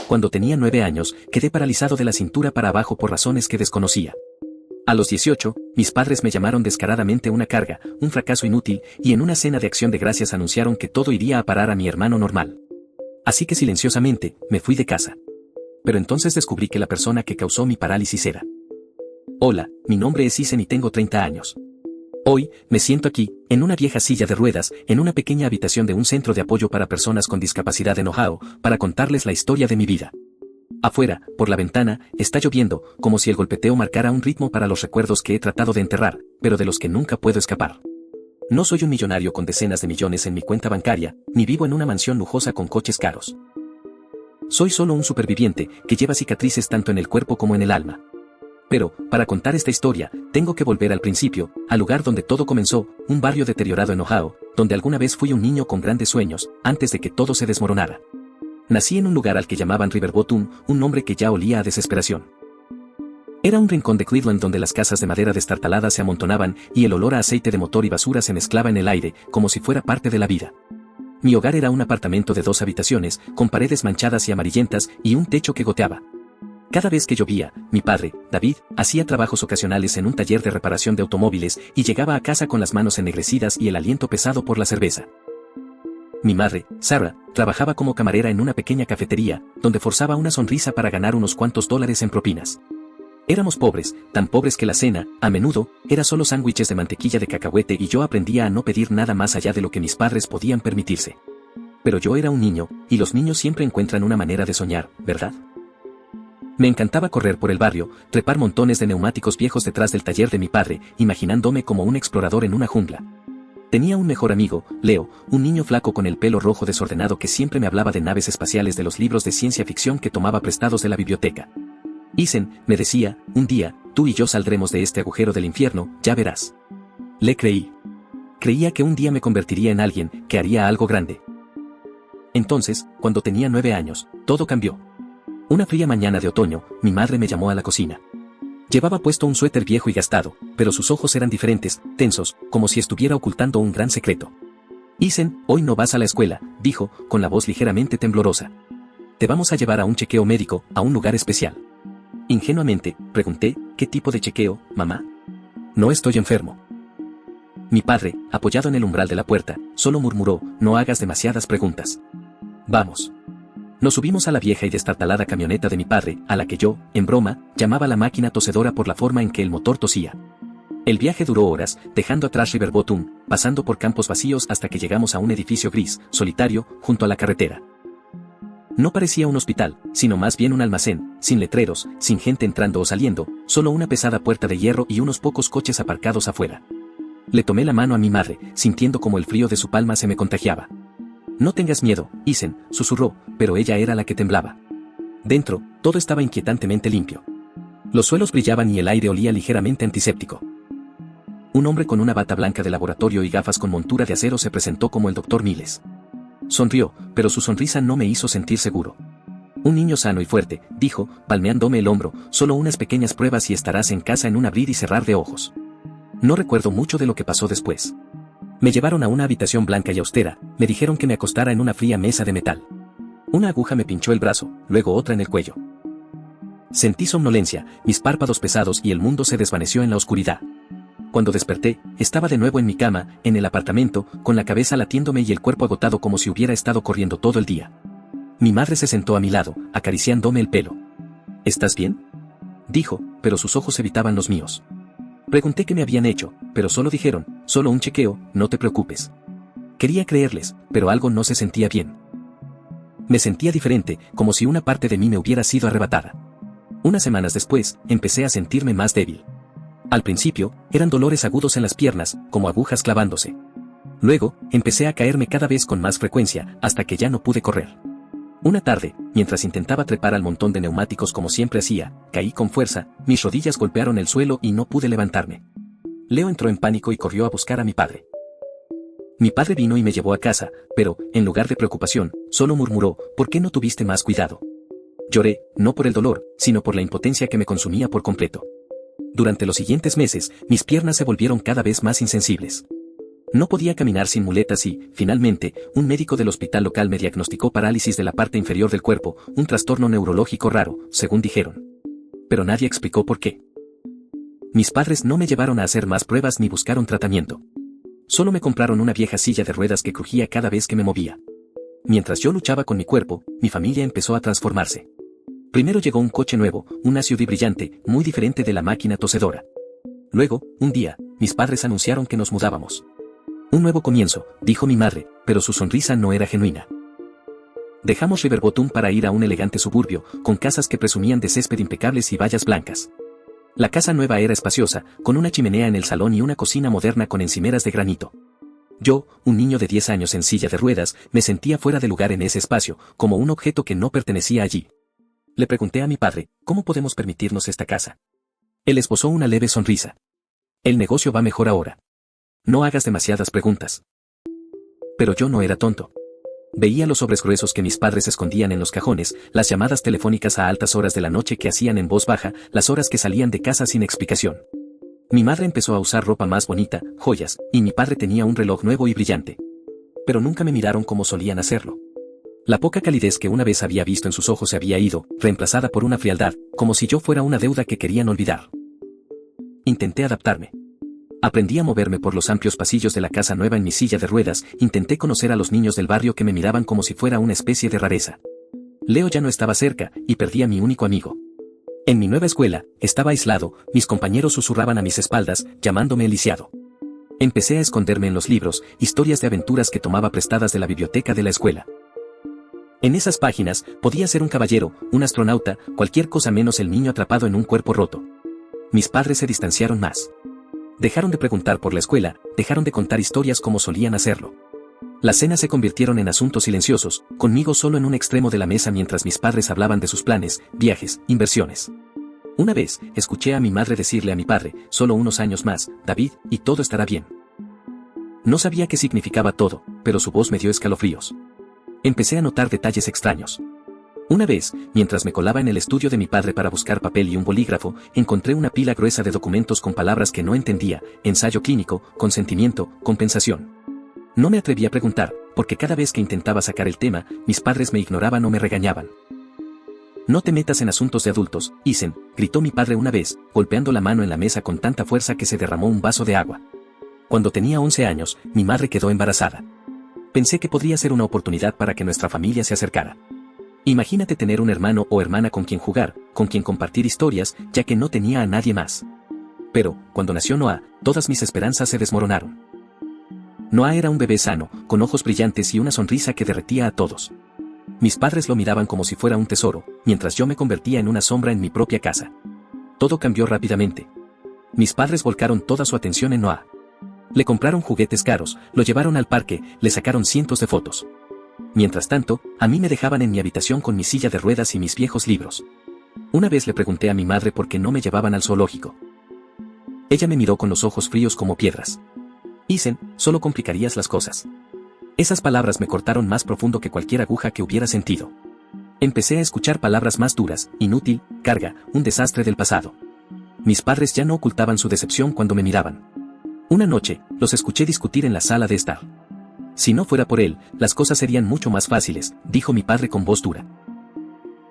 Cuando tenía 9 años, quedé paralizado de la cintura para abajo por razones que desconocía. A los 18, mis padres me llamaron descaradamente una carga, un fracaso inútil, y en una cena de acción de gracias anunciaron que todo iría a parar a mi hermano normal. Así que silenciosamente, me fui de casa. Pero entonces descubrí que la persona que causó mi parálisis era. Hola, mi nombre es Isen y tengo 30 años. Hoy, me siento aquí, en una vieja silla de ruedas, en una pequeña habitación de un centro de apoyo para personas con discapacidad en Ohio, para contarles la historia de mi vida. Afuera, por la ventana, está lloviendo, como si el golpeteo marcara un ritmo para los recuerdos que he tratado de enterrar, pero de los que nunca puedo escapar. No soy un millonario con decenas de millones en mi cuenta bancaria, ni vivo en una mansión lujosa con coches caros. Soy solo un superviviente, que lleva cicatrices tanto en el cuerpo como en el alma. Pero, para contar esta historia, tengo que volver al principio, al lugar donde todo comenzó, un barrio deteriorado en Ohio, donde alguna vez fui un niño con grandes sueños, antes de que todo se desmoronara. Nací en un lugar al que llamaban River Bottom, un nombre que ya olía a desesperación. Era un rincón de Cleveland donde las casas de madera destartaladas se amontonaban y el olor a aceite de motor y basura se mezclaba en el aire, como si fuera parte de la vida. Mi hogar era un apartamento de 2 habitaciones, con paredes manchadas y amarillentas y un techo que goteaba. Cada vez que llovía, mi padre, David, hacía trabajos ocasionales en un taller de reparación de automóviles y llegaba a casa con las manos ennegrecidas y el aliento pesado por la cerveza. Mi madre, Sarah, trabajaba como camarera en una pequeña cafetería, donde forzaba una sonrisa para ganar unos cuantos dólares en propinas. Éramos pobres, tan pobres que la cena, a menudo, era solo sándwiches de mantequilla de cacahuete y yo aprendía a no pedir nada más allá de lo que mis padres podían permitirse. Pero yo era un niño, y los niños siempre encuentran una manera de soñar, ¿verdad? Me encantaba correr por el barrio, trepar montones de neumáticos viejos detrás del taller de mi padre, imaginándome como un explorador en una jungla. Tenía un mejor amigo, Leo, un niño flaco con el pelo rojo desordenado que siempre me hablaba de naves espaciales de los libros de ciencia ficción que tomaba prestados de la biblioteca. Isen, me decía, un día, tú y yo saldremos de este agujero del infierno, ya verás. Le creí. Creía que un día me convertiría en alguien, que haría algo grande. Entonces, cuando tenía 9 años, todo cambió. Una fría mañana de otoño, mi madre me llamó a la cocina. Llevaba puesto un suéter viejo y gastado, pero sus ojos eran diferentes, tensos, como si estuviera ocultando un gran secreto. Isen, hoy no vas a la escuela, dijo, con la voz ligeramente temblorosa. Te vamos a llevar a un chequeo médico, a un lugar especial. Ingenuamente, pregunté, ¿qué tipo de chequeo, mamá? No estoy enfermo. Mi padre, apoyado en el umbral de la puerta, solo murmuró, no hagas demasiadas preguntas. Vamos. Nos subimos a la vieja y destartalada camioneta de mi padre, a la que yo, en broma, llamaba la máquina tosedora por la forma en que el motor tosía. El viaje duró horas, dejando atrás River Bottom, pasando por campos vacíos hasta que llegamos a un edificio gris, solitario, junto a la carretera. No parecía un hospital, sino más bien un almacén, sin letreros, sin gente entrando o saliendo, solo una pesada puerta de hierro y unos pocos coches aparcados afuera. Le tomé la mano a mi madre, sintiendo como el frío de su palma se me contagiaba. No tengas miedo, Isen, susurró, pero ella era la que temblaba. Dentro, todo estaba inquietantemente limpio. Los suelos brillaban y el aire olía ligeramente antiséptico. Un hombre con una bata blanca de laboratorio y gafas con montura de acero se presentó como el Dr. Miles. Sonrió, pero su sonrisa no me hizo sentir seguro. Un niño sano y fuerte, dijo, palmeándome el hombro, solo unas pequeñas pruebas y estarás en casa en un abrir y cerrar de ojos. No recuerdo mucho de lo que pasó después. Me llevaron a una habitación blanca y austera, me dijeron que me acostara en una fría mesa de metal. Una aguja me pinchó el brazo, luego otra en el cuello. Sentí somnolencia, mis párpados pesados y el mundo se desvaneció en la oscuridad. Cuando desperté, estaba de nuevo en mi cama, en el apartamento, con la cabeza latiéndome y el cuerpo agotado como si hubiera estado corriendo todo el día. Mi madre se sentó a mi lado, acariciándome el pelo. ¿Estás bien?, dijo, pero sus ojos evitaban los míos. Pregunté qué me habían hecho, pero solo dijeron, solo un chequeo, no te preocupes. Quería creerles, pero algo no se sentía bien. Me sentía diferente, como si una parte de mí me hubiera sido arrebatada. Unas semanas después, empecé a sentirme más débil. Al principio, eran dolores agudos en las piernas, como agujas clavándose. Luego, empecé a caerme cada vez con más frecuencia, hasta que ya no pude correr. Una tarde, mientras intentaba trepar al montón de neumáticos como siempre hacía, caí con fuerza, mis rodillas golpearon el suelo y no pude levantarme. Leo entró en pánico y corrió a buscar a mi padre. Mi padre vino y me llevó a casa, pero, en lugar de preocupación, solo murmuró, ¿por qué no tuviste más cuidado? Lloré, no por el dolor, sino por la impotencia que me consumía por completo. Durante los siguientes meses, mis piernas se volvieron cada vez más insensibles. No podía caminar sin muletas y, finalmente, un médico del hospital local me diagnosticó parálisis de la parte inferior del cuerpo, un trastorno neurológico raro, según dijeron. Pero nadie explicó por qué. Mis padres no me llevaron a hacer más pruebas ni buscaron tratamiento. Solo me compraron una vieja silla de ruedas que crujía cada vez que me movía. Mientras yo luchaba con mi cuerpo, mi familia empezó a transformarse. Primero llegó un coche nuevo, una SUV brillante, muy diferente de la máquina tosedora. Luego, un día, mis padres anunciaron que nos mudábamos. Un nuevo comienzo, dijo mi madre, pero su sonrisa no era genuina. Dejamos Riverbottom para ir a un elegante suburbio, con casas que presumían de césped impecables y vallas blancas. La casa nueva era espaciosa, con una chimenea en el salón y una cocina moderna con encimeras de granito. Yo, un niño de 10 años en silla de ruedas, me sentía fuera de lugar en ese espacio, como un objeto que no pertenecía allí. Le pregunté a mi padre, ¿cómo podemos permitirnos esta casa? Él esbozó una leve sonrisa. El negocio va mejor ahora. No hagas demasiadas preguntas. Pero yo no era tonto. Veía los sobres gruesos que mis padres escondían en los cajones, las llamadas telefónicas a altas horas de la noche que hacían en voz baja, las horas que salían de casa sin explicación. Mi madre empezó a usar ropa más bonita, joyas, y mi padre tenía un reloj nuevo y brillante. Pero nunca me miraron como solían hacerlo. La poca calidez que una vez había visto en sus ojos se había ido, reemplazada por una frialdad, como si yo fuera una deuda que querían olvidar. Intenté adaptarme. Aprendí a moverme por los amplios pasillos de la casa nueva en mi silla de ruedas, intenté conocer a los niños del barrio que me miraban como si fuera una especie de rareza. Leo ya no estaba cerca, y perdí a mi único amigo. En mi nueva escuela, estaba aislado, mis compañeros susurraban a mis espaldas, llamándome el lisiado. Empecé a esconderme en los libros, historias de aventuras que tomaba prestadas de la biblioteca de la escuela. En esas páginas, podía ser un caballero, un astronauta, cualquier cosa menos el niño atrapado en un cuerpo roto. Mis padres se distanciaron más. Dejaron de preguntar por la escuela, dejaron de contar historias como solían hacerlo. Las cenas se convirtieron en asuntos silenciosos, conmigo solo en un extremo de la mesa mientras mis padres hablaban de sus planes, viajes, inversiones. Una vez, escuché a mi madre decirle a mi padre, solo unos años más, David, y todo estará bien. No sabía qué significaba todo, pero su voz me dio escalofríos. Empecé a notar detalles extraños. Una vez, mientras me colaba en el estudio de mi padre para buscar papel y un bolígrafo, encontré una pila gruesa de documentos con palabras que no entendía, ensayo clínico, consentimiento, compensación. No me atreví a preguntar, porque cada vez que intentaba sacar el tema, mis padres me ignoraban o me regañaban. No te metas en asuntos de adultos, Isen, gritó mi padre una vez, golpeando la mano en la mesa con tanta fuerza que se derramó un vaso de agua. Cuando tenía 11 años, mi madre quedó embarazada. Pensé que podría ser una oportunidad para que nuestra familia se acercara. Imagínate tener un hermano o hermana con quien jugar, con quien compartir historias, ya que no tenía a nadie más. Pero, cuando nació Noah, todas mis esperanzas se desmoronaron. Noah era un bebé sano, con ojos brillantes y una sonrisa que derretía a todos. Mis padres lo miraban como si fuera un tesoro, mientras yo me convertía en una sombra en mi propia casa. Todo cambió rápidamente. Mis padres volcaron toda su atención en Noah. Le compraron juguetes caros, lo llevaron al parque, le sacaron cientos de fotos. Mientras tanto, a mí me dejaban en mi habitación con mi silla de ruedas y mis viejos libros. Una vez le pregunté a mi madre por qué no me llevaban al zoológico. Ella me miró con los ojos fríos como piedras. Isen, solo complicarías las cosas. Esas palabras me cortaron más profundo que cualquier aguja que hubiera sentido. Empecé a escuchar palabras más duras, inútil, carga, un desastre del pasado. Mis padres ya no ocultaban su decepción cuando me miraban. Una noche, los escuché discutir en la sala de estar. Si no fuera por él, las cosas serían mucho más fáciles, dijo mi padre con voz dura.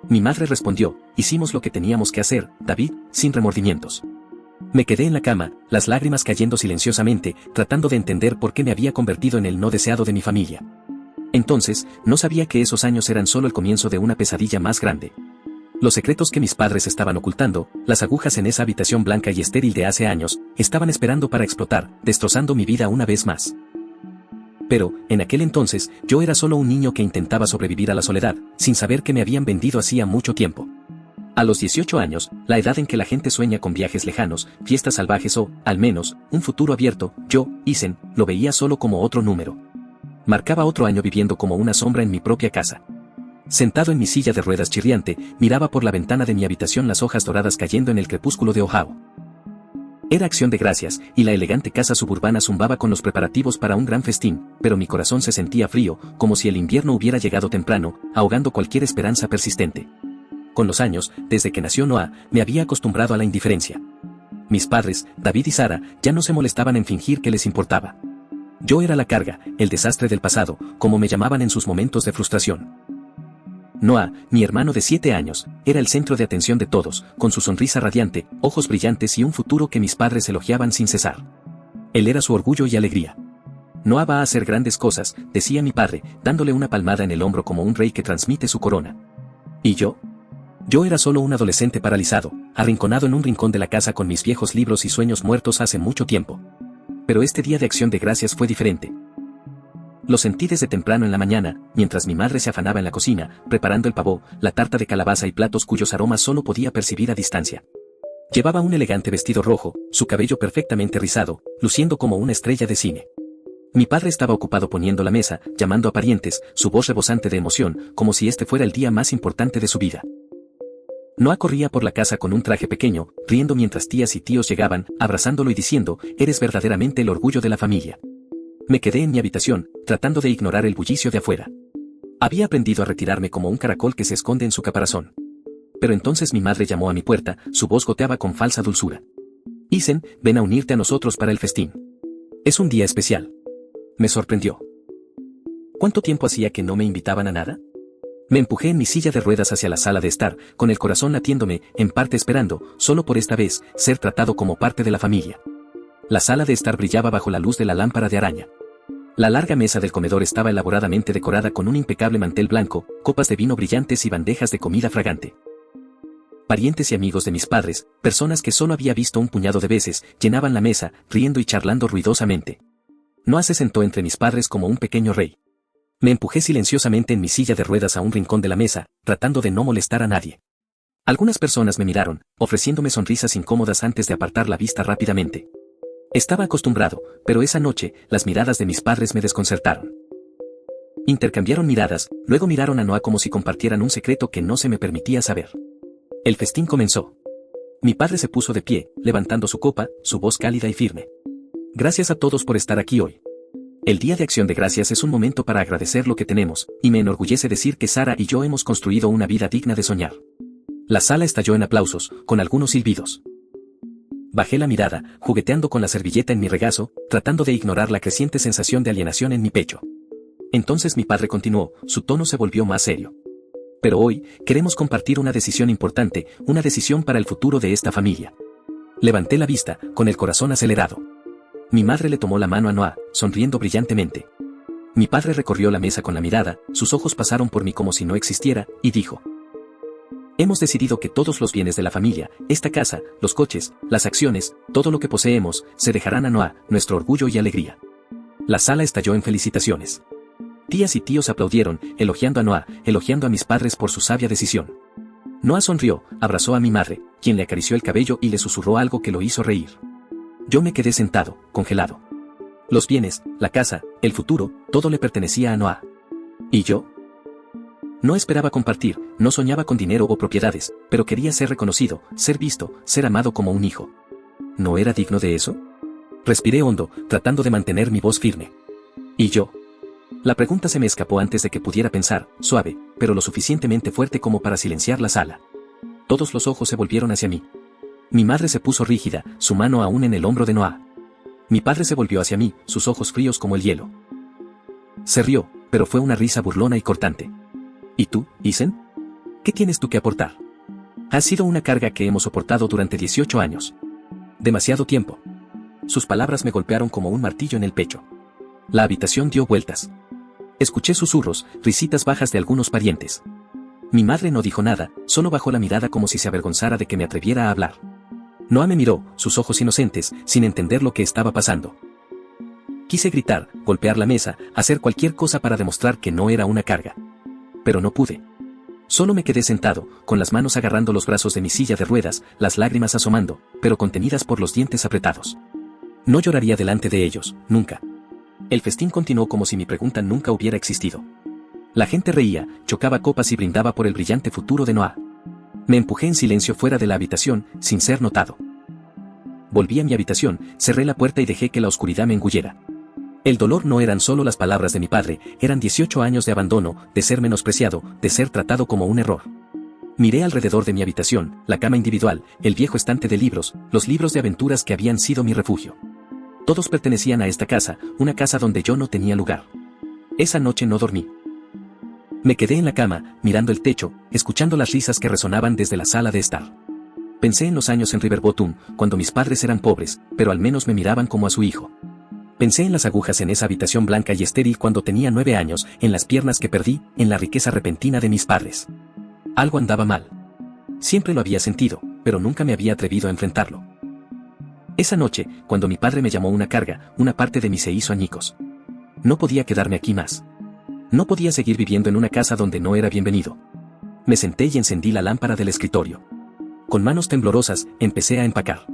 Mi madre respondió, hicimos lo que teníamos que hacer, David, sin remordimientos. Me quedé en la cama, las lágrimas cayendo silenciosamente, tratando de entender por qué me había convertido en el no deseado de mi familia. Entonces, no sabía que esos años eran solo el comienzo de una pesadilla más grande. Los secretos que mis padres estaban ocultando, las agujas en esa habitación blanca y estéril de hace años, estaban esperando para explotar, destrozando mi vida una vez más. Pero, en aquel entonces, yo era solo un niño que intentaba sobrevivir a la soledad, sin saber que me habían vendido hacía mucho tiempo. A los 18 años, la edad en que la gente sueña con viajes lejanos, fiestas salvajes o, al menos, un futuro abierto, yo, Isen, lo veía solo como otro número. Marcaba otro año viviendo como una sombra en mi propia casa. Sentado en mi silla de ruedas chirriante, miraba por la ventana de mi habitación las hojas doradas cayendo en el crepúsculo de Ohio. Era Acción de Gracias, y la elegante casa suburbana zumbaba con los preparativos para un gran festín, pero mi corazón se sentía frío, como si el invierno hubiera llegado temprano, ahogando cualquier esperanza persistente. Con los años, desde que nació Noah, me había acostumbrado a la indiferencia. Mis padres, David y Sara, ya no se molestaban en fingir que les importaba. Yo era la carga, el desastre del pasado, como me llamaban en sus momentos de frustración. Noah, mi hermano de 7 años, era el centro de atención de todos, con su sonrisa radiante, ojos brillantes y un futuro que mis padres elogiaban sin cesar. Él era su orgullo y alegría. Noah va a hacer grandes cosas, decía mi padre, dándole una palmada en el hombro como un rey que transmite su corona. ¿Y yo? Yo era solo un adolescente paralizado, arrinconado en un rincón de la casa con mis viejos libros y sueños muertos hace mucho tiempo. Pero este día de acción de gracias fue diferente. Lo sentí desde temprano en la mañana, mientras mi madre se afanaba en la cocina, preparando el pavó, la tarta de calabaza y platos cuyos aromas solo podía percibir a distancia. Llevaba un elegante vestido rojo, su cabello perfectamente rizado, luciendo como una estrella de cine. Mi padre estaba ocupado poniendo la mesa, llamando a parientes, su voz rebosante de emoción, como si este fuera el día más importante de su vida. Noah corría por la casa con un traje pequeño, riendo mientras tías y tíos llegaban, abrazándolo y diciendo, eres verdaderamente el orgullo de la familia. Me quedé en mi habitación, tratando de ignorar el bullicio de afuera. Había aprendido a retirarme como un caracol que se esconde en su caparazón. Pero entonces mi madre llamó a mi puerta, su voz goteaba con falsa dulzura. Isen, ven a unirte a nosotros para el festín. Es un día especial. Me sorprendió. ¿Cuánto tiempo hacía que no me invitaban a nada? Me empujé en mi silla de ruedas hacia la sala de estar, con el corazón latiéndome, en parte esperando, solo por esta vez, ser tratado como parte de la familia. La sala de estar brillaba bajo la luz de la lámpara de araña. La larga mesa del comedor estaba elaboradamente decorada con un impecable mantel blanco, copas de vino brillantes y bandejas de comida fragante. Parientes y amigos de mis padres, personas que solo había visto un puñado de veces, llenaban la mesa, riendo y charlando ruidosamente. Noah se sentó entre mis padres como un pequeño rey. Me empujé silenciosamente en mi silla de ruedas a un rincón de la mesa, tratando de no molestar a nadie. Algunas personas me miraron, ofreciéndome sonrisas incómodas antes de apartar la vista rápidamente. Estaba acostumbrado, pero esa noche, las miradas de mis padres me desconcertaron. Intercambiaron miradas, luego miraron a Noah como si compartieran un secreto que no se me permitía saber. El festín comenzó. Mi padre se puso de pie, levantando su copa, su voz cálida y firme. Gracias a todos por estar aquí hoy. El Día de Acción de Gracias es un momento para agradecer lo que tenemos, y me enorgullece decir que Sara y yo hemos construido una vida digna de soñar. La sala estalló en aplausos, con algunos silbidos. Bajé la mirada, jugueteando con la servilleta en mi regazo, tratando de ignorar la creciente sensación de alienación en mi pecho. Entonces mi padre continuó, su tono se volvió más serio. Pero hoy, queremos compartir una decisión importante, una decisión para el futuro de esta familia. Levanté la vista, con el corazón acelerado. Mi madre le tomó la mano a Noah, sonriendo brillantemente. Mi padre recorrió la mesa con la mirada, sus ojos pasaron por mí como si no existiera, y dijo: hemos decidido que todos los bienes de la familia, esta casa, los coches, las acciones, todo lo que poseemos, se dejarán a Noah, nuestro orgullo y alegría. La sala estalló en felicitaciones. Tías y tíos aplaudieron, elogiando a Noah, elogiando a mis padres por su sabia decisión. Noah sonrió, abrazó a mi madre, quien le acarició el cabello y le susurró algo que lo hizo reír. Yo me quedé sentado, congelado. Los bienes, la casa, el futuro, todo le pertenecía a Noah. ¿Y yo? No esperaba compartir, no soñaba con dinero o propiedades, pero quería ser reconocido, ser visto, ser amado como un hijo. ¿No era digno de eso? Respiré hondo, tratando de mantener mi voz firme. ¿Y yo? La pregunta se me escapó antes de que pudiera pensar, suave, pero lo suficientemente fuerte como para silenciar la sala. Todos los ojos se volvieron hacia mí. Mi madre se puso rígida, su mano aún en el hombro de Noah. Mi padre se volvió hacia mí, sus ojos fríos como el hielo. Se rió, pero fue una risa burlona y cortante. ¿Y tú, Isen? ¿Qué tienes tú que aportar? Has sido una carga que hemos soportado durante 18 años. Demasiado tiempo. Sus palabras me golpearon como un martillo en el pecho. La habitación dio vueltas. Escuché susurros, risitas bajas de algunos parientes. Mi madre no dijo nada, solo bajó la mirada como si se avergonzara de que me atreviera a hablar. Noah me miró, sus ojos inocentes, sin entender lo que estaba pasando. Quise gritar, golpear la mesa, hacer cualquier cosa para demostrar que no era una carga. Pero no pude. Solo me quedé sentado, con las manos agarrando los brazos de mi silla de ruedas, las lágrimas asomando, pero contenidas por los dientes apretados. No lloraría delante de ellos, nunca. El festín continuó como si mi pregunta nunca hubiera existido. La gente reía, chocaba copas y brindaba por el brillante futuro de Noah. Me empujé en silencio fuera de la habitación, sin ser notado. Volví a mi habitación, cerré la puerta y dejé que la oscuridad me engullera. El dolor no eran solo las palabras de mi padre, eran 18 años de abandono, de ser menospreciado, de ser tratado como un error. Miré alrededor de mi habitación, la cama individual, el viejo estante de libros, los libros de aventuras que habían sido mi refugio. Todos pertenecían a esta casa, una casa donde yo no tenía lugar. Esa noche no dormí. Me quedé en la cama, mirando el techo, escuchando las risas que resonaban desde la sala de estar. Pensé en los años en River Bottom, cuando mis padres eran pobres, pero al menos me miraban como a su hijo. Pensé en las agujas en esa habitación blanca y estéril cuando tenía 9 años, en las piernas que perdí, en la riqueza repentina de mis padres. Algo andaba mal. Siempre lo había sentido, pero nunca me había atrevido a enfrentarlo. Esa noche, cuando mi padre me llamó una carga, una parte de mí se hizo añicos. No podía quedarme aquí más. No podía seguir viviendo en una casa donde no era bienvenido. Me senté y encendí la lámpara del escritorio. Con manos temblorosas, empecé a empacar.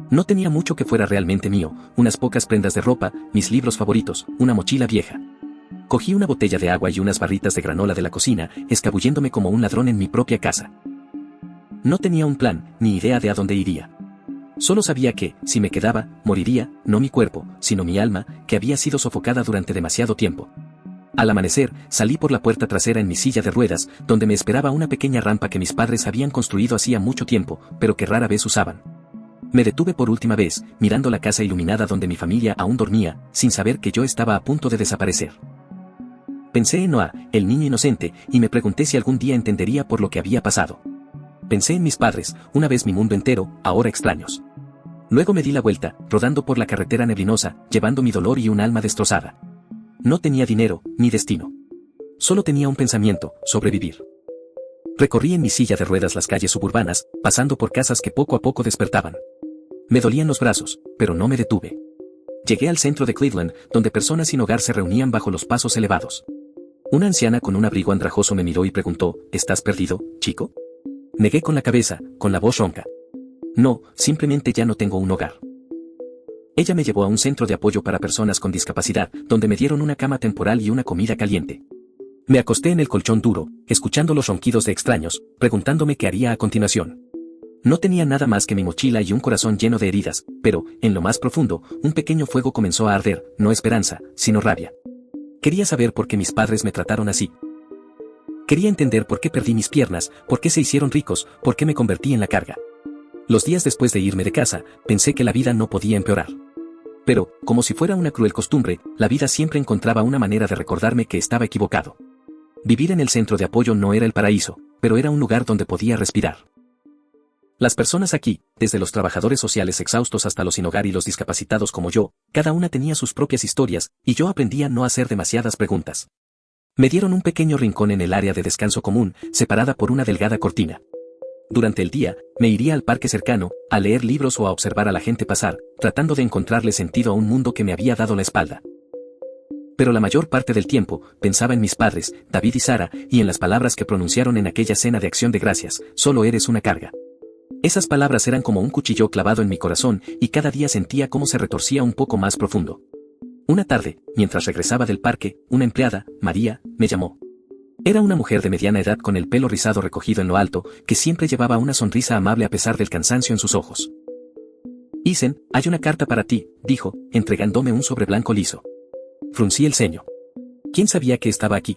No tenía mucho que fuera realmente mío, unas pocas prendas de ropa, mis libros favoritos, una mochila vieja. Cogí una botella de agua y unas barritas de granola de la cocina, escabulléndome como un ladrón en mi propia casa. No tenía un plan, ni idea de a dónde iría. Solo sabía que, si me quedaba, moriría, no mi cuerpo, sino mi alma, que había sido sofocada durante demasiado tiempo. Al amanecer, salí por la puerta trasera en mi silla de ruedas, donde me esperaba una pequeña rampa que mis padres habían construido hacía mucho tiempo, pero que rara vez usaban. Me detuve por última vez, mirando la casa iluminada donde mi familia aún dormía, sin saber que yo estaba a punto de desaparecer. Pensé en Noah, el niño inocente, y me pregunté si algún día entendería por lo que había pasado. Pensé en mis padres, una vez mi mundo entero, ahora extraños. Luego me di la vuelta, rodando por la carretera neblinosa, llevando mi dolor y un alma destrozada. No tenía dinero, ni destino. Solo tenía un pensamiento, sobrevivir. Recorrí en mi silla de ruedas las calles suburbanas, pasando por casas que poco a poco despertaban. Me dolían los brazos, pero no me detuve. Llegué al centro de Cleveland, donde personas sin hogar se reunían bajo los pasos elevados. Una anciana con un abrigo andrajoso me miró y preguntó, ¿estás perdido, chico? Negué con la cabeza, con la voz ronca. No, simplemente ya no tengo un hogar. Ella me llevó a un centro de apoyo para personas con discapacidad, donde me dieron una cama temporal y una comida caliente. Me acosté en el colchón duro, escuchando los ronquidos de extraños, preguntándome qué haría a continuación. No tenía nada más que mi mochila y un corazón lleno de heridas, pero, en lo más profundo, un pequeño fuego comenzó a arder, no esperanza, sino rabia. Quería saber por qué mis padres me trataron así. Quería entender por qué perdí mis piernas, por qué se hicieron ricos, por qué me convertí en la carga. Los días después de irme de casa, pensé que la vida no podía empeorar. Pero, como si fuera una cruel costumbre, la vida siempre encontraba una manera de recordarme que estaba equivocado. Vivir en el centro de apoyo no era el paraíso, pero era un lugar donde podía respirar. Las personas aquí, desde los trabajadores sociales exhaustos hasta los sin hogar y los discapacitados como yo, cada una tenía sus propias historias, y yo aprendí a no hacer demasiadas preguntas. Me dieron un pequeño rincón en el área de descanso común, separada por una delgada cortina. Durante el día, me iría al parque cercano, a leer libros o a observar a la gente pasar, tratando de encontrarle sentido a un mundo que me había dado la espalda. Pero la mayor parte del tiempo, pensaba en mis padres, David y Sara, y en las palabras que pronunciaron en aquella cena de acción de gracias, solo eres una carga. Esas palabras eran como un cuchillo clavado en mi corazón, y cada día sentía cómo se retorcía un poco más profundo. Una tarde, mientras regresaba del parque, una empleada, María, me llamó. Era una mujer de mediana edad con el pelo rizado recogido en lo alto, que siempre llevaba una sonrisa amable a pesar del cansancio en sus ojos. Isen, hay una carta para ti, dijo, entregándome un sobre blanco liso. Fruncí el ceño. ¿Quién sabía que estaba aquí?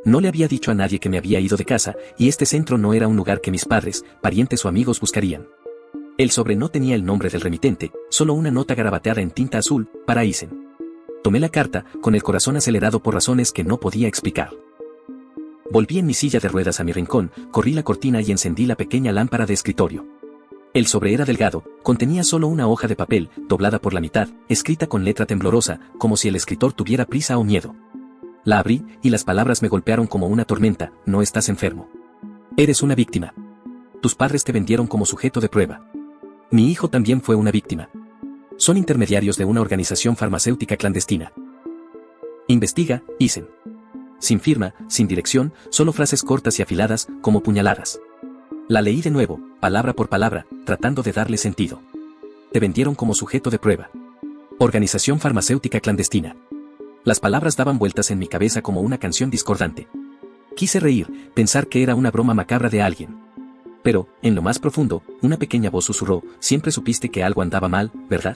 No le había dicho a nadie que me había ido de casa, y este centro no era un lugar que mis padres, parientes o amigos buscarían. El sobre no tenía el nombre del remitente, solo una nota garabateada en tinta azul, para Isen. Tomé la carta, con el corazón acelerado por razones que no podía explicar. Volví en mi silla de ruedas a mi rincón, corrí la cortina y encendí la pequeña lámpara de escritorio. El sobre era delgado, contenía solo una hoja de papel, doblada por la mitad, escrita con letra temblorosa, como si el escritor tuviera prisa o miedo. La abrí, y las palabras me golpearon como una tormenta, no estás enfermo. Eres una víctima. Tus padres te vendieron como sujeto de prueba. Mi hijo también fue una víctima. Son intermediarios de una organización farmacéutica clandestina. Investiga, Isen. Sin firma, sin dirección, solo frases cortas y afiladas, como puñaladas. La leí de nuevo, palabra por palabra, tratando de darle sentido. Te vendieron como sujeto de prueba. Organización farmacéutica clandestina. Las palabras daban vueltas en mi cabeza como una canción discordante. Quise reír, pensar que era una broma macabra de alguien. Pero, en lo más profundo, una pequeña voz susurró, siempre supiste que algo andaba mal, ¿verdad?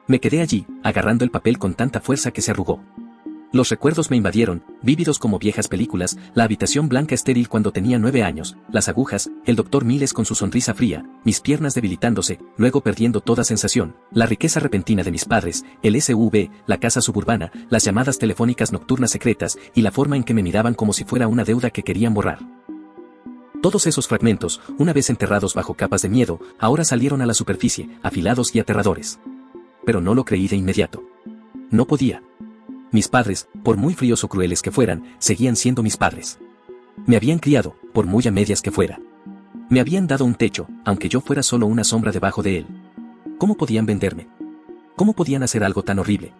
Me quedé allí, agarrando el papel con tanta fuerza que se arrugó. Los recuerdos me invadieron, vívidos como viejas películas, la habitación blanca estéril cuando tenía 9 años, las agujas, el doctor Miles con su sonrisa fría, mis piernas debilitándose, luego perdiendo toda sensación, la riqueza repentina de mis padres, el SUV, la casa suburbana, las llamadas telefónicas nocturnas secretas y la forma en que me miraban como si fuera una deuda que querían borrar. Todos esos fragmentos, una vez enterrados bajo capas de miedo, ahora salieron a la superficie, afilados y aterradores. Pero no lo creí de inmediato. No podía. Mis padres, por muy fríos o crueles que fueran, seguían siendo mis padres. Me habían criado, por muy a medias que fuera. Me habían dado un techo, aunque yo fuera solo una sombra debajo de él. ¿Cómo podían venderme? ¿Cómo podían hacer algo tan horrible?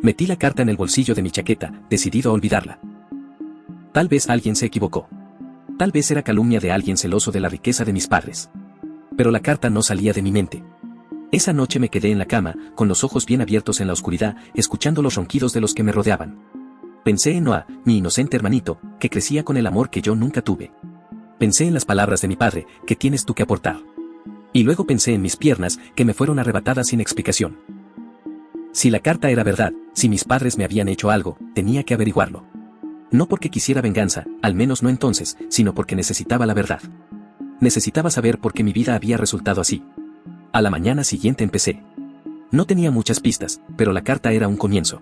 Metí la carta en el bolsillo de mi chaqueta, decidido a olvidarla. Tal vez alguien se equivocó. Tal vez era calumnia de alguien celoso de la riqueza de mis padres. Pero la carta no salía de mi mente. Esa noche me quedé en la cama, con los ojos bien abiertos en la oscuridad, escuchando los ronquidos de los que me rodeaban. Pensé en Noah, mi inocente hermanito, que crecía con el amor que yo nunca tuve. Pensé en las palabras de mi padre, ¿qué tienes tú que aportar? Y luego pensé en mis piernas, que me fueron arrebatadas sin explicación. Si la carta era verdad, si mis padres me habían hecho algo, tenía que averiguarlo. No porque quisiera venganza, al menos no entonces, sino porque necesitaba la verdad. Necesitaba saber por qué mi vida había resultado así. A la mañana siguiente empecé. No tenía muchas pistas, pero la carta era un comienzo.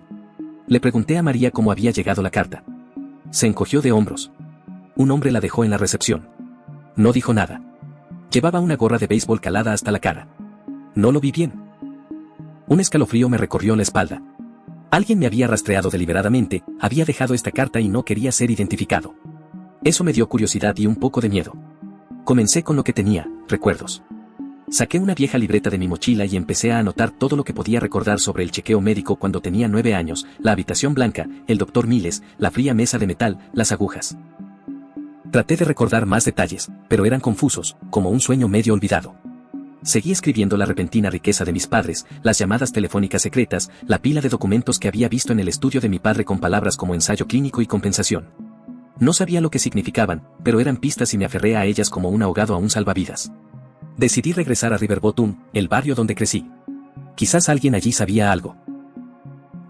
Le pregunté a María cómo había llegado la carta. Se encogió de hombros. Un hombre la dejó en la recepción. No dijo nada. Llevaba una gorra de béisbol calada hasta la cara. No lo vi bien. Un escalofrío me recorrió la espalda. Alguien me había rastreado deliberadamente, había dejado esta carta y no quería ser identificado. Eso me dio curiosidad y un poco de miedo. Comencé con lo que tenía, recuerdos. Saqué una vieja libreta de mi mochila y empecé a anotar todo lo que podía recordar sobre el chequeo médico cuando tenía 9 años, la habitación blanca, el doctor Miles, la fría mesa de metal, las agujas. Traté de recordar más detalles, pero eran confusos, como un sueño medio olvidado. Seguí escribiendo la repentina riqueza de mis padres, las llamadas telefónicas secretas, la pila de documentos que había visto en el estudio de mi padre con palabras como ensayo clínico y compensación. No sabía lo que significaban, pero eran pistas y me aferré a ellas como un ahogado a un salvavidas. Decidí regresar a River Bottom, el barrio donde crecí. Quizás alguien allí sabía algo.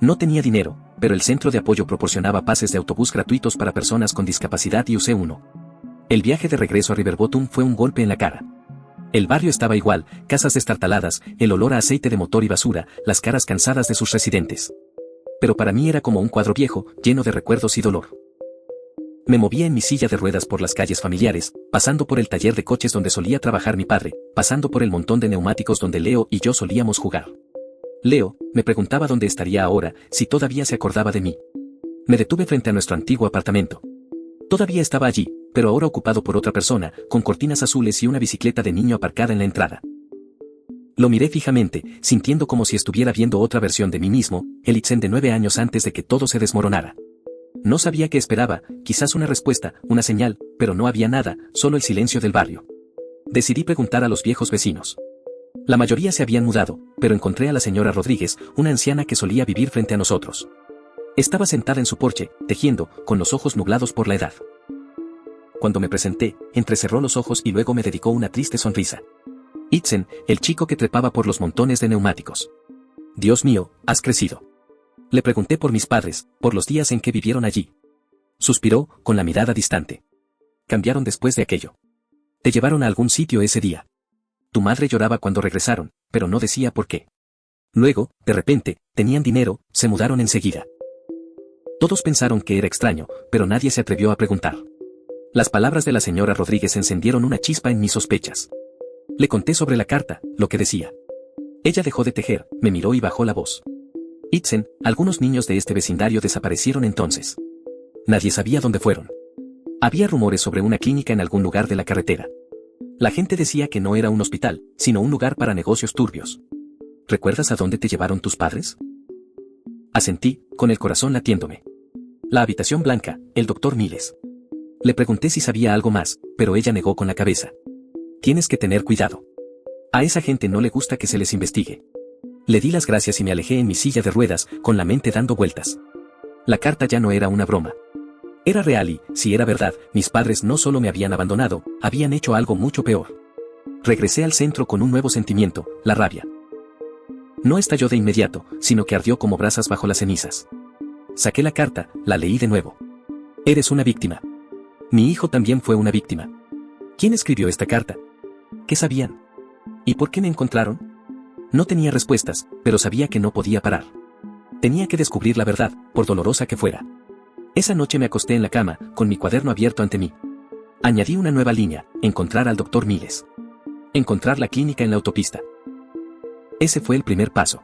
No tenía dinero, pero el centro de apoyo proporcionaba pases de autobús gratuitos para personas con discapacidad y usé uno. El viaje de regreso a River Bottom fue un golpe en la cara. El barrio estaba igual, casas destartaladas, el olor a aceite de motor y basura, las caras cansadas de sus residentes. Pero para mí era como un cuadro viejo, lleno de recuerdos y dolor. Me movía en mi silla de ruedas por las calles familiares, pasando por el taller de coches donde solía trabajar mi padre, pasando por el montón de neumáticos donde Leo y yo solíamos jugar. Leo, me preguntaba dónde estaría ahora, si todavía se acordaba de mí. Me detuve frente a nuestro antiguo apartamento. Todavía estaba allí, pero ahora ocupado por otra persona, con cortinas azules y una bicicleta de niño aparcada en la entrada. Lo miré fijamente, sintiendo como si estuviera viendo otra versión de mí mismo, el Itzen de 9 años antes de que todo se desmoronara. No sabía qué esperaba, quizás una respuesta, una señal, pero no había nada, solo el silencio del barrio. Decidí preguntar a los viejos vecinos. La mayoría se habían mudado, pero encontré a la señora Rodríguez, una anciana que solía vivir frente a nosotros. Estaba sentada en su porche, tejiendo, con los ojos nublados por la edad. Cuando me presenté, entrecerró los ojos y luego me dedicó una triste sonrisa. Itzen, el chico que trepaba por los montones de neumáticos. Dios mío, has crecido. Le pregunté por mis padres, por los días en que vivieron allí. Suspiró, con la mirada distante. Cambiaron después de aquello. Te llevaron a algún sitio ese día. Tu madre lloraba cuando regresaron, pero no decía por qué. Luego, de repente, tenían dinero, se mudaron enseguida. Todos pensaron que era extraño, pero nadie se atrevió a preguntar. Las palabras de la señora Rodríguez encendieron una chispa en mis sospechas. Le conté sobre la carta, lo que decía. Ella dejó de tejer, me miró y bajó la voz. Itzen, algunos niños de este vecindario desaparecieron entonces. Nadie sabía dónde fueron. Había rumores sobre una clínica en algún lugar de la carretera. La gente decía que no era un hospital, sino un lugar para negocios turbios. ¿Recuerdas a dónde te llevaron tus padres? Asentí, con el corazón latiéndome. La habitación blanca, el doctor Miles. Le pregunté si sabía algo más, pero ella negó con la cabeza. Tienes que tener cuidado. A esa gente no le gusta que se les investigue. Le di las gracias y me alejé en mi silla de ruedas, con la mente dando vueltas. La carta ya no era una broma. Era real y, si era verdad, mis padres no solo me habían abandonado, habían hecho algo mucho peor. Regresé al centro con un nuevo sentimiento, la rabia. No estalló de inmediato, sino que ardió como brasas bajo las cenizas. Saqué la carta, la leí de nuevo. Eres una víctima. Mi hijo también fue una víctima. ¿Quién escribió esta carta? ¿Qué sabían? ¿Y por qué me encontraron? No tenía respuestas, pero sabía que no podía parar. Tenía que descubrir la verdad, por dolorosa que fuera. Esa noche me acosté en la cama, con mi cuaderno abierto ante mí. Añadí una nueva línea: encontrar al Dr. Miles. Encontrar la clínica en la autopista. Ese fue el primer paso.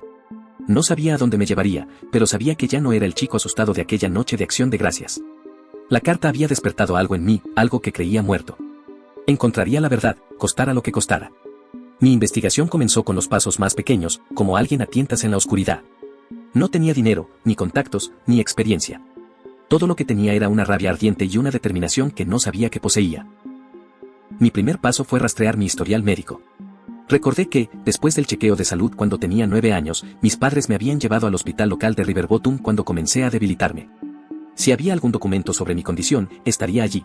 No sabía a dónde me llevaría, pero sabía que ya no era el chico asustado de aquella noche de Acción de Gracias. La carta había despertado algo en mí, algo que creía muerto. Encontraría la verdad, costara lo que costara. Mi investigación comenzó con los pasos más pequeños, como alguien a tientas en la oscuridad. No tenía dinero, ni contactos, ni experiencia. Todo lo que tenía era una rabia ardiente y una determinación que no sabía que poseía. Mi primer paso fue rastrear mi historial médico. Recordé que, después del chequeo de salud cuando tenía 9 años, mis padres me habían llevado al hospital local de River Bottom cuando comencé a debilitarme. Si había algún documento sobre mi condición, estaría allí.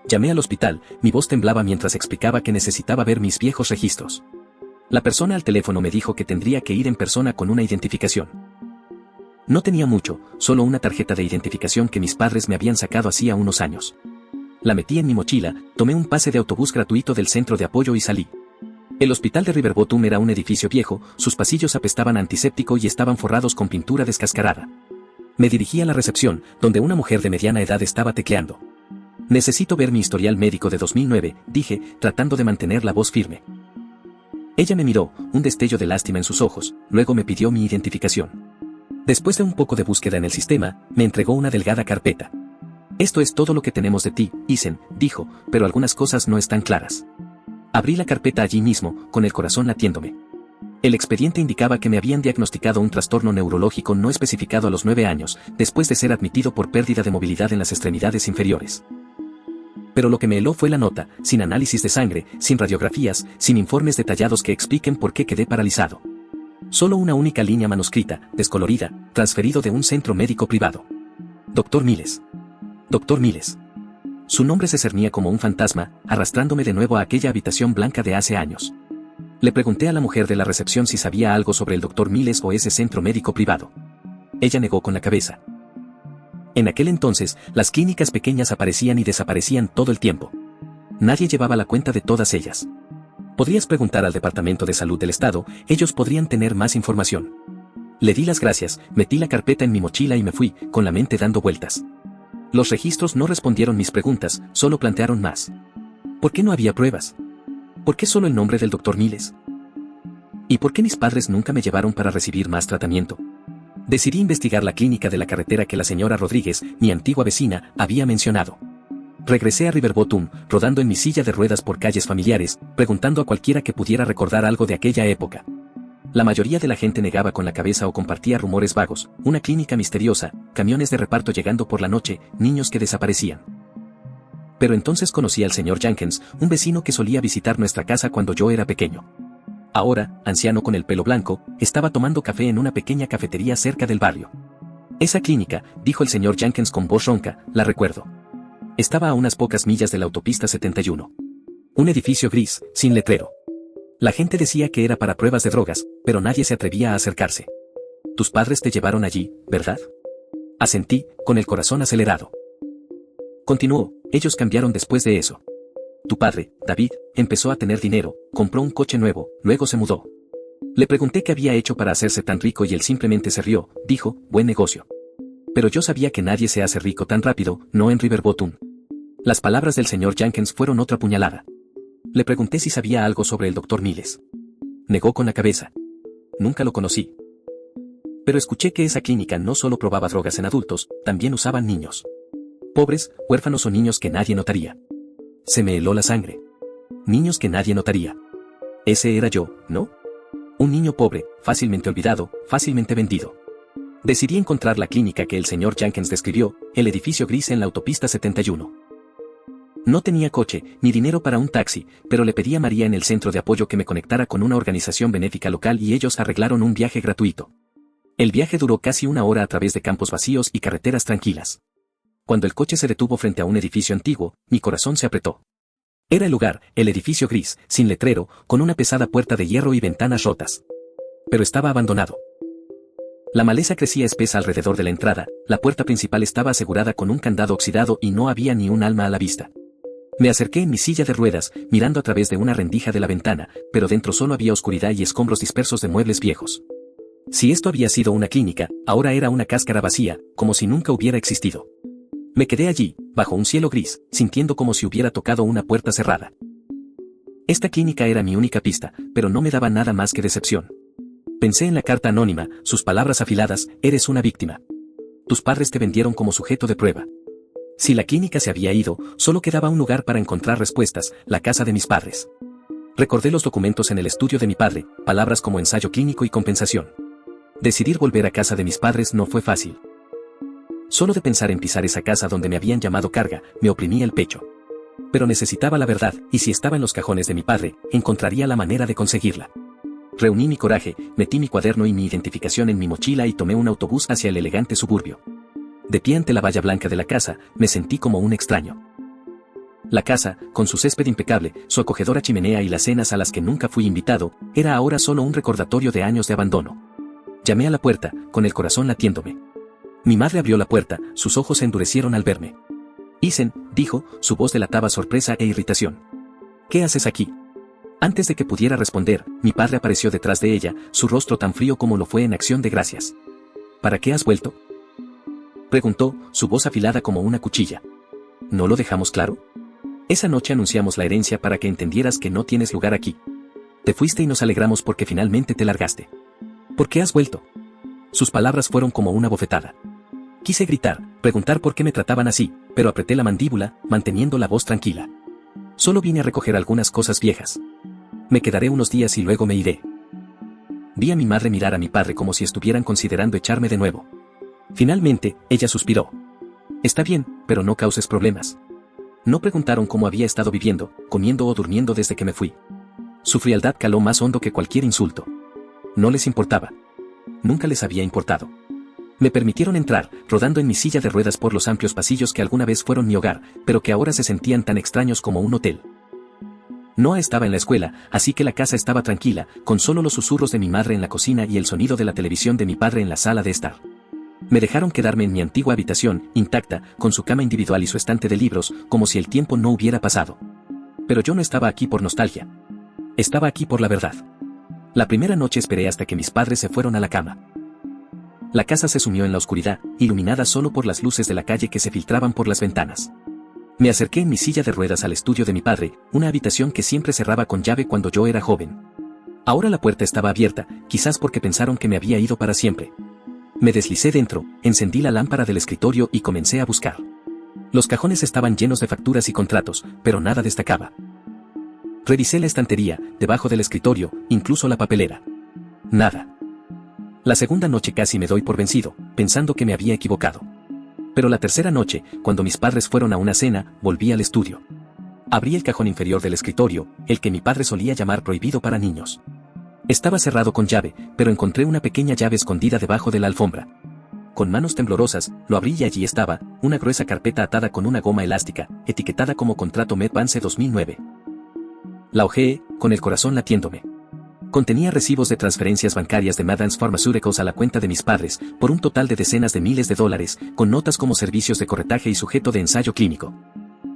Llamé al hospital, mi voz temblaba mientras explicaba que necesitaba ver mis viejos registros. La persona al teléfono me dijo que tendría que ir en persona con una identificación. No tenía mucho, solo una tarjeta de identificación que mis padres me habían sacado hacía unos años. La metí en mi mochila, tomé un pase de autobús gratuito del centro de apoyo y salí. El hospital de River Bottom era un edificio viejo, sus pasillos apestaban a antiséptico y estaban forrados con pintura descascarada. Me dirigí a la recepción, donde una mujer de mediana edad estaba tecleando. Necesito ver mi historial médico de 2009, dije, tratando de mantener la voz firme. Ella me miró, un destello de lástima en sus ojos, luego me pidió mi identificación. Después de un poco de búsqueda en el sistema, me entregó una delgada carpeta. Esto es todo lo que tenemos de ti, Isen, dijo, pero algunas cosas no están claras. Abrí la carpeta allí mismo, con el corazón latiéndome. El expediente indicaba que me habían diagnosticado un trastorno neurológico no especificado a los 9 años, después de ser admitido por pérdida de movilidad en las extremidades inferiores. Pero lo que me heló fue la nota, sin análisis de sangre, sin radiografías, sin informes detallados que expliquen por qué quedé paralizado. Solo una única línea manuscrita, descolorida, transferido de un centro médico privado. Dr. Miles. Dr. Miles. Su nombre se cernía como un fantasma, arrastrándome de nuevo a aquella habitación blanca de hace años. Le pregunté a la mujer de la recepción si sabía algo sobre el Dr. Miles o ese centro médico privado. Ella negó con la cabeza. En aquel entonces, las clínicas pequeñas aparecían y desaparecían todo el tiempo. Nadie llevaba la cuenta de todas ellas. Podrías preguntar al Departamento de Salud del Estado, ellos podrían tener más información. Le di las gracias, metí la carpeta en mi mochila y me fui, con la mente dando vueltas. Los registros no respondieron mis preguntas, solo plantearon más. ¿Por qué no había pruebas? ¿Por qué solo el nombre del Dr. Miles? ¿Y por qué mis padres nunca me llevaron para recibir más tratamiento? Decidí investigar la clínica de la carretera que la señora Rodríguez, mi antigua vecina, había mencionado. Regresé a River Bottom, rodando en mi silla de ruedas por calles familiares, preguntando a cualquiera que pudiera recordar algo de aquella época. La mayoría de la gente negaba con la cabeza o compartía rumores vagos, una clínica misteriosa, camiones de reparto llegando por la noche, niños que desaparecían. Pero entonces conocí al señor Jenkins, un vecino que solía visitar nuestra casa cuando yo era pequeño. Ahora, anciano con el pelo blanco, estaba tomando café en una pequeña cafetería cerca del barrio. Esa clínica, dijo el señor Jenkins con voz ronca, la recuerdo. Estaba a unas pocas millas de la autopista 71. Un edificio gris, sin letrero. La gente decía que era para pruebas de drogas, pero nadie se atrevía a acercarse. Tus padres te llevaron allí, ¿verdad? Asentí, con el corazón acelerado. Continuó, ellos cambiaron después de eso. Tu padre, David, empezó a tener dinero, compró un coche nuevo, luego se mudó. Le pregunté qué había hecho para hacerse tan rico y él simplemente se rió, dijo, buen negocio. Pero yo sabía que nadie se hace rico tan rápido, no en River Bottom. Las palabras del señor Jenkins fueron otra puñalada. Le pregunté si sabía algo sobre el Dr. Miles. Negó con la cabeza. Nunca lo conocí. Pero escuché que esa clínica no solo probaba drogas en adultos, también usaban niños. Pobres, huérfanos o niños que nadie notaría. Se me heló la sangre. Niños que nadie notaría. Ese era yo, ¿no? Un niño pobre, fácilmente olvidado, fácilmente vendido. Decidí encontrar la clínica que el señor Jenkins describió, el edificio gris en la autopista 71. No tenía coche, ni dinero para un taxi, pero le pedí a María en el centro de apoyo que me conectara con una organización benéfica local y ellos arreglaron un viaje gratuito. El viaje duró casi 1 hora a través de campos vacíos y carreteras tranquilas. Cuando el coche se detuvo frente a un edificio antiguo, mi corazón se apretó. Era el lugar, el edificio gris, sin letrero, con una pesada puerta de hierro y ventanas rotas. Pero estaba abandonado. La maleza crecía espesa alrededor de la entrada, la puerta principal estaba asegurada con un candado oxidado y no había ni un alma a la vista. Me acerqué en mi silla de ruedas, mirando a través de una rendija de la ventana, pero dentro solo había oscuridad y escombros dispersos de muebles viejos. Si esto había sido una clínica, ahora era una cáscara vacía, como si nunca hubiera existido. Me quedé allí, bajo un cielo gris, sintiendo como si hubiera tocado una puerta cerrada. Esta clínica era mi única pista, pero no me daba nada más que decepción. Pensé en la carta anónima, sus palabras afiladas: eres una víctima. Tus padres te vendieron como sujeto de prueba. Si la clínica se había ido, solo quedaba un lugar para encontrar respuestas: la casa de mis padres. Recordé los documentos en el estudio de mi padre, palabras como ensayo clínico y compensación. Decidir volver a casa de mis padres no fue fácil. Solo de pensar en pisar esa casa donde me habían llamado carga, me oprimía el pecho. Pero necesitaba la verdad, y si estaba en los cajones de mi padre, encontraría la manera de conseguirla. Reuní mi coraje, metí mi cuaderno y mi identificación en mi mochila y tomé un autobús hacia el elegante suburbio. De pie ante la valla blanca de la casa, me sentí como un extraño. La casa, con su césped impecable, su acogedora chimenea y las cenas a las que nunca fui invitado, era ahora solo un recordatorio de años de abandono. Llamé a la puerta, con el corazón latiéndome. Mi madre abrió la puerta, sus ojos se endurecieron al verme. Isen, dijo, su voz delataba sorpresa e irritación. ¿Qué haces aquí? Antes de que pudiera responder, mi padre apareció detrás de ella, su rostro tan frío como lo fue en acción de gracias. ¿Para qué has vuelto?, preguntó, su voz afilada como una cuchilla. ¿No lo dejamos claro? Esa noche anunciamos la herencia para que entendieras que no tienes lugar aquí. Te fuiste y nos alegramos porque finalmente te largaste. ¿Por qué has vuelto? Sus palabras fueron como una bofetada. Quise gritar, preguntar por qué me trataban así, pero apreté la mandíbula, manteniendo la voz tranquila. Solo vine a recoger algunas cosas viejas. Me quedaré unos días y luego me iré. Vi a mi madre mirar a mi padre como si estuvieran considerando echarme de nuevo. Finalmente, ella suspiró. Está bien, pero no causes problemas. No preguntaron cómo había estado viviendo, comiendo o durmiendo desde que me fui. Su frialdad caló más hondo que cualquier insulto. No les importaba. Nunca les había importado. Me permitieron entrar, rodando en mi silla de ruedas por los amplios pasillos que alguna vez fueron mi hogar, pero que ahora se sentían tan extraños como un hotel. Noah estaba en la escuela, así que la casa estaba tranquila, con solo los susurros de mi madre en la cocina y el sonido de la televisión de mi padre en la sala de estar. Me dejaron quedarme en mi antigua habitación, intacta, con su cama individual y su estante de libros, como si el tiempo no hubiera pasado. Pero yo no estaba aquí por nostalgia. Estaba aquí por la verdad. La primera noche esperé hasta que mis padres se fueron a la cama. La casa se sumió en la oscuridad, iluminada solo por las luces de la calle que se filtraban por las ventanas. Me acerqué en mi silla de ruedas al estudio de mi padre, una habitación que siempre cerraba con llave cuando yo era joven. Ahora la puerta estaba abierta, quizás porque pensaron que me había ido para siempre. Me deslicé dentro, encendí la lámpara del escritorio y comencé a buscar. Los cajones estaban llenos de facturas y contratos, pero nada destacaba. Revisé la estantería, debajo del escritorio, incluso la papelera. Nada. La segunda noche casi me doy por vencido, pensando que me había equivocado. Pero la tercera noche, cuando mis padres fueron a una cena, volví al estudio. Abrí el cajón inferior del escritorio, el que mi padre solía llamar prohibido para niños. Estaba cerrado con llave, pero encontré una pequeña llave escondida debajo de la alfombra. Con manos temblorosas, lo abrí y allí estaba, una gruesa carpeta atada con una goma elástica, etiquetada como contrato Medvance 2009. La hojeé, con el corazón latiéndome. Contenía recibos de transferencias bancarias de Medvance Pharmaceuticals a la cuenta de mis padres, por un total de decenas de miles de dólares, con notas como servicios de corretaje y sujeto de ensayo clínico.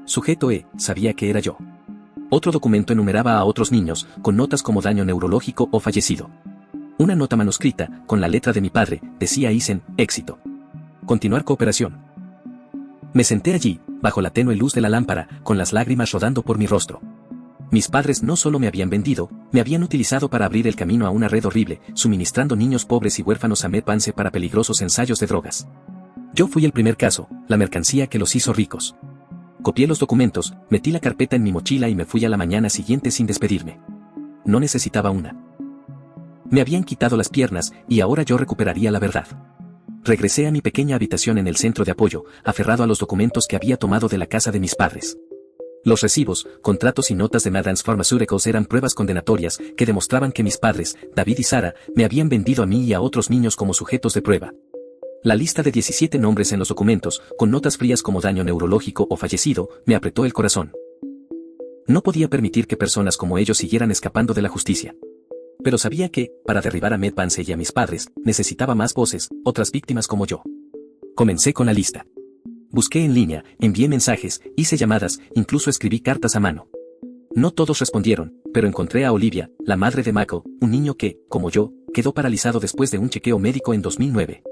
Sujeto sabía que era yo. Otro documento enumeraba a otros niños, con notas como daño neurológico o fallecido. Una nota manuscrita, con la letra de mi padre, decía Isen, éxito. Continuar cooperación. Me senté allí, bajo la tenue luz de la lámpara, con las lágrimas rodando por mi rostro. Mis padres no solo me habían vendido, me habían utilizado para abrir el camino a una red horrible, suministrando niños pobres y huérfanos a Medvance para peligrosos ensayos de drogas. Yo fui el primer caso, la mercancía que los hizo ricos. Copié los documentos, metí la carpeta en mi mochila y me fui a la mañana siguiente sin despedirme. No necesitaba una. Me habían quitado las piernas, y ahora yo recuperaría la verdad. Regresé a mi pequeña habitación en el centro de apoyo, aferrado a los documentos que había tomado de la casa de mis padres. Los recibos, contratos y notas de Medvance Pharmaceuticals eran pruebas condenatorias que demostraban que mis padres, David y Sara, me habían vendido a mí y a otros niños como sujetos de prueba. La lista de 17 nombres en los documentos, con notas frías como daño neurológico o fallecido, me apretó el corazón. No podía permitir que personas como ellos siguieran escapando de la justicia. Pero sabía que, para derribar a Med Vance y a mis padres, necesitaba más voces, otras víctimas como yo. Comencé con la lista. Busqué en línea, envié mensajes, hice llamadas, incluso escribí cartas a mano. No todos respondieron, pero encontré a Olivia, la madre de Michael, un niño que, como yo, quedó paralizado después de un chequeo médico en 2009.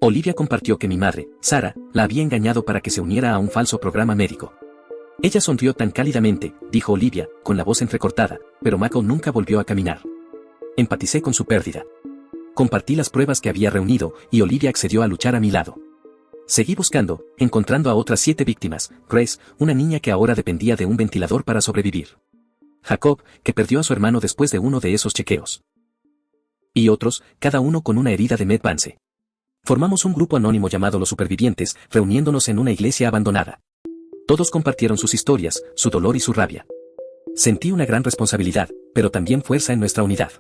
Olivia compartió que mi madre, Sarah, la había engañado para que se uniera a un falso programa médico. Ella sonrió tan cálidamente, dijo Olivia, con la voz entrecortada, pero Michael nunca volvió a caminar. Empaticé con su pérdida. Compartí las pruebas que había reunido, y Olivia accedió a luchar a mi lado. Seguí buscando, encontrando a otras 7 víctimas, Grace, una niña que ahora dependía de un ventilador para sobrevivir. Jacob, que perdió a su hermano después de uno de esos chequeos. Y otros, cada uno con una herida de Med Vance. Formamos un grupo anónimo llamado Los Supervivientes, reuniéndonos en una iglesia abandonada. Todos compartieron sus historias, su dolor y su rabia. Sentí una gran responsabilidad, pero también fuerza en nuestra unidad.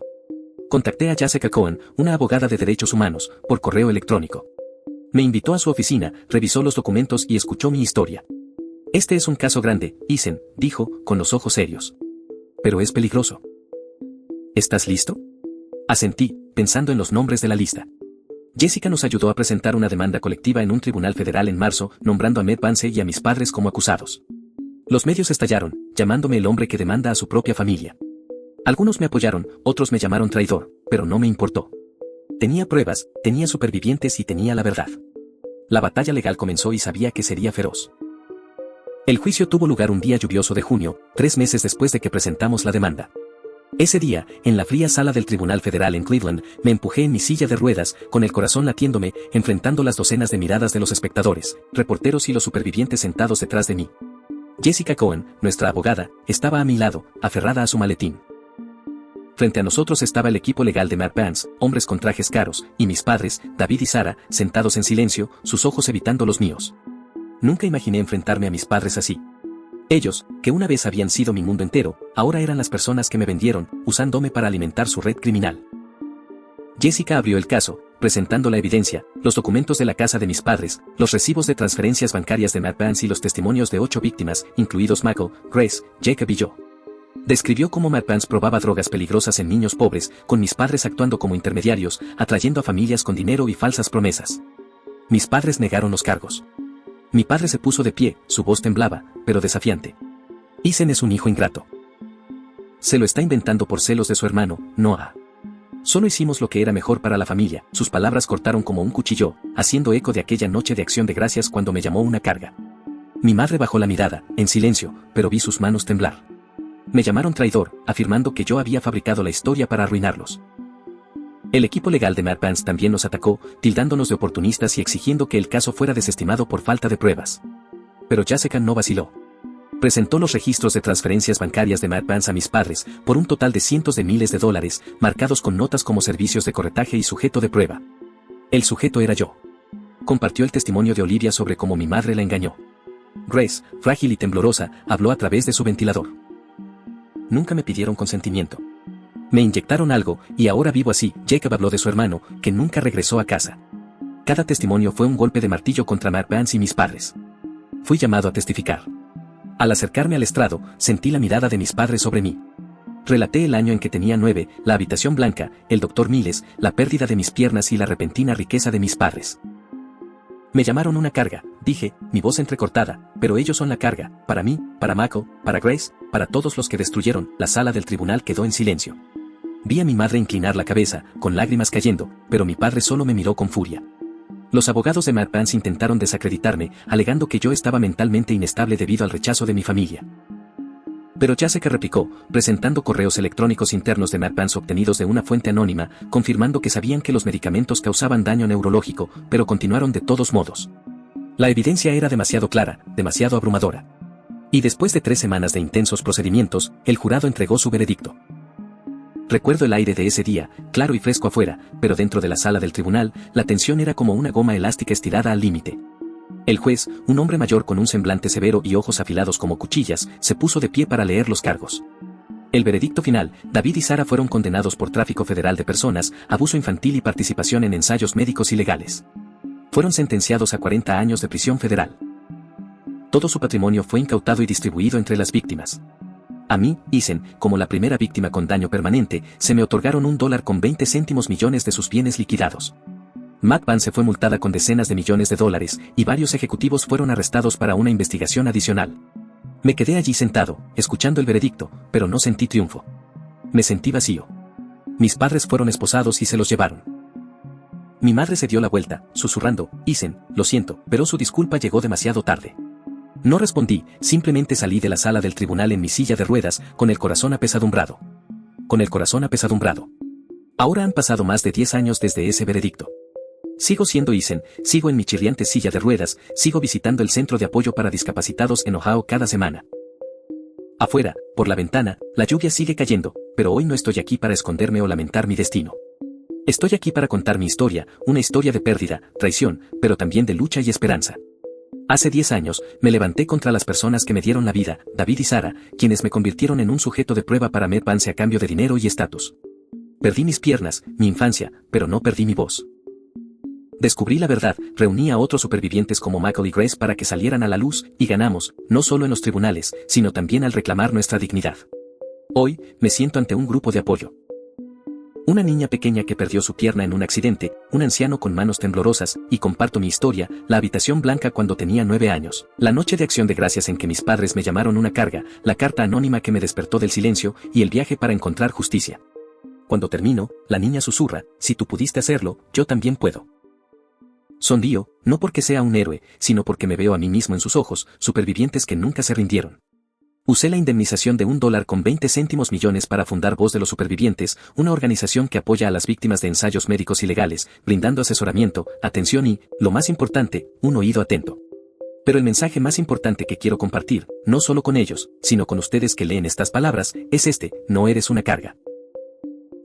Contacté a Jessica Cohen, una abogada de derechos humanos, por correo electrónico. Me invitó a su oficina, revisó los documentos y escuchó mi historia. Este es un caso grande, Ethan, dijo, con los ojos serios. Pero es peligroso. ¿Estás listo? Asentí, pensando en los nombres de la lista. Jessica nos ayudó a presentar una demanda colectiva en un tribunal federal en marzo, nombrando a Med Vance y a mis padres como acusados. Los medios estallaron, llamándome el hombre que demanda a su propia familia. Algunos me apoyaron, otros me llamaron traidor, pero no me importó. Tenía pruebas, tenía supervivientes y tenía la verdad. La batalla legal comenzó y sabía que sería feroz. El juicio tuvo lugar un día lluvioso de junio, 3 meses después de que presentamos la demanda. Ese día, en la fría sala del Tribunal Federal en Cleveland, me empujé en mi silla de ruedas, con el corazón latiéndome, enfrentando las docenas de miradas de los espectadores, reporteros y los supervivientes sentados detrás de mí. Jessica Cohen, nuestra abogada, estaba a mi lado, aferrada a su maletín. Frente a nosotros estaba el equipo legal de Med Vance, hombres con trajes caros, y mis padres, David y Sarah, sentados en silencio, sus ojos evitando los míos. Nunca imaginé enfrentarme a mis padres así. Ellos, que una vez habían sido mi mundo entero, ahora eran las personas que me vendieron, usándome para alimentar su red criminal. Jessica abrió el caso, presentando la evidencia, los documentos de la casa de mis padres, los recibos de transferencias bancarias de Med Vance y los testimonios de 8 víctimas, incluidos Michael, Grace, Jacob y yo. Describió cómo Med Vance probaba drogas peligrosas en niños pobres, con mis padres actuando como intermediarios, atrayendo a familias con dinero y falsas promesas. Mis padres negaron los cargos. Mi padre se puso de pie, su voz temblaba, pero desafiante. Ethan es un hijo ingrato. Se lo está inventando por celos de su hermano, Noah. Solo hicimos lo que era mejor para la familia. Sus palabras cortaron como un cuchillo, haciendo eco de aquella noche de acción de gracias cuando me llamó una carga. Mi madre bajó la mirada, en silencio, pero vi sus manos temblar. Me llamaron traidor, afirmando que yo había fabricado la historia para arruinarlos. El equipo legal de Med Vance también nos atacó, tildándonos de oportunistas y exigiendo que el caso fuera desestimado por falta de pruebas. Pero Jessica no vaciló. Presentó los registros de transferencias bancarias de Med Vance a mis padres, por un total de cientos de miles de dólares, marcados con notas como servicios de corretaje y sujeto de prueba. El sujeto era yo. Compartió el testimonio de Olivia sobre cómo mi madre la engañó. Grace, frágil y temblorosa, habló a través de su ventilador. Nunca me pidieron consentimiento. Me inyectaron algo, y ahora vivo así. Jacob habló de su hermano, que nunca regresó a casa. Cada testimonio fue un golpe de martillo contra Med Vance y mis padres. Fui llamado a testificar. Al acercarme al estrado, sentí la mirada de mis padres sobre mí. Relaté el año en que tenía 9, la habitación blanca, el Dr. Miles, la pérdida de mis piernas y la repentina riqueza de mis padres. Me llamaron una carga, dije, mi voz entrecortada, pero ellos son la carga, para mí, para Michael, para Grace, para todos los que destruyeron. La sala del tribunal quedó en silencio. Vi a mi madre inclinar la cabeza, con lágrimas cayendo, pero mi padre solo me miró con furia. Los abogados de Med Vance intentaron desacreditarme, alegando que yo estaba mentalmente inestable debido al rechazo de mi familia. Pero Jessica replicó, presentando correos electrónicos internos de Med Vance obtenidos de una fuente anónima, confirmando que sabían que los medicamentos causaban daño neurológico, pero continuaron de todos modos. La evidencia era demasiado clara, demasiado abrumadora. Y después de 3 semanas de intensos procedimientos, el jurado entregó su veredicto. Recuerdo el aire de ese día, claro y fresco afuera, pero dentro de la sala del tribunal, la tensión era como una goma elástica estirada al límite. El juez, un hombre mayor con un semblante severo y ojos afilados como cuchillas, se puso de pie para leer los cargos. El veredicto final: David y Sarah fueron condenados por tráfico federal de personas, abuso infantil y participación en ensayos médicos ilegales. Fueron sentenciados a 40 años de prisión federal. Todo su patrimonio fue incautado y distribuido entre las víctimas. A mí, Isen, como la primera víctima con daño permanente, se me otorgaron $1.20 millones de sus bienes liquidados. McVance fue multada con decenas de millones de dólares, y varios ejecutivos fueron arrestados para una investigación adicional. Me quedé allí sentado, escuchando el veredicto, pero no sentí triunfo. Me sentí vacío. Mis padres fueron esposados y se los llevaron. Mi madre se dio la vuelta, susurrando, Isen, lo siento, pero su disculpa llegó demasiado tarde. No respondí, simplemente salí de la sala del tribunal en mi silla de ruedas, con el corazón apesadumbrado. Con el corazón apesadumbrado. Ahora han pasado más de 10 años desde ese veredicto. Sigo siendo Isen, sigo en mi chirriante silla de ruedas, sigo visitando el centro de apoyo para discapacitados en Ohio cada semana. Afuera, por la ventana, la lluvia sigue cayendo, pero hoy no estoy aquí para esconderme o lamentar mi destino. Estoy aquí para contar mi historia, una historia de pérdida, traición, pero también de lucha y esperanza. Hace 10 años, me levanté contra las personas que me dieron la vida, David y Sara, quienes me convirtieron en un sujeto de prueba para McVance a cambio de dinero y estatus. Perdí mis piernas, mi infancia, pero no perdí mi voz. Descubrí la verdad, reuní a otros supervivientes como Michael y Grace para que salieran a la luz, y ganamos, no solo en los tribunales, sino también al reclamar nuestra dignidad. Hoy, me siento ante un grupo de apoyo. Una niña pequeña que perdió su pierna en un accidente, un anciano con manos temblorosas, y comparto mi historia, la habitación blanca cuando tenía 9 años, la noche de acción de gracias en que mis padres me llamaron una carga, la carta anónima que me despertó del silencio, y el viaje para encontrar justicia. Cuando termino, la niña susurra, si tú pudiste hacerlo, yo también puedo. Sonrío, no porque sea un héroe, sino porque me veo a mí mismo en sus ojos, supervivientes que nunca se rindieron. Usé la indemnización de $1.20 millones para fundar Voz de los Supervivientes, una organización que apoya a las víctimas de ensayos médicos ilegales, brindando asesoramiento, atención y, lo más importante, un oído atento. Pero el mensaje más importante que quiero compartir, no solo con ellos, sino con ustedes que leen estas palabras, es este: no eres una carga.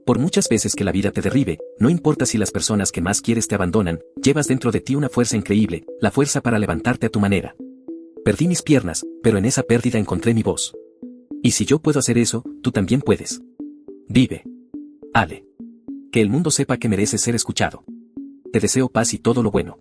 Por muchas veces que la vida te derribe, no importa si las personas que más quieres te abandonan, llevas dentro de ti una fuerza increíble, la fuerza para levantarte a tu manera. Perdí mis piernas, pero en esa pérdida encontré mi voz. Y si yo puedo hacer eso, tú también puedes. Vive. Ale. Que el mundo sepa que mereces ser escuchado. Te deseo paz y todo lo bueno.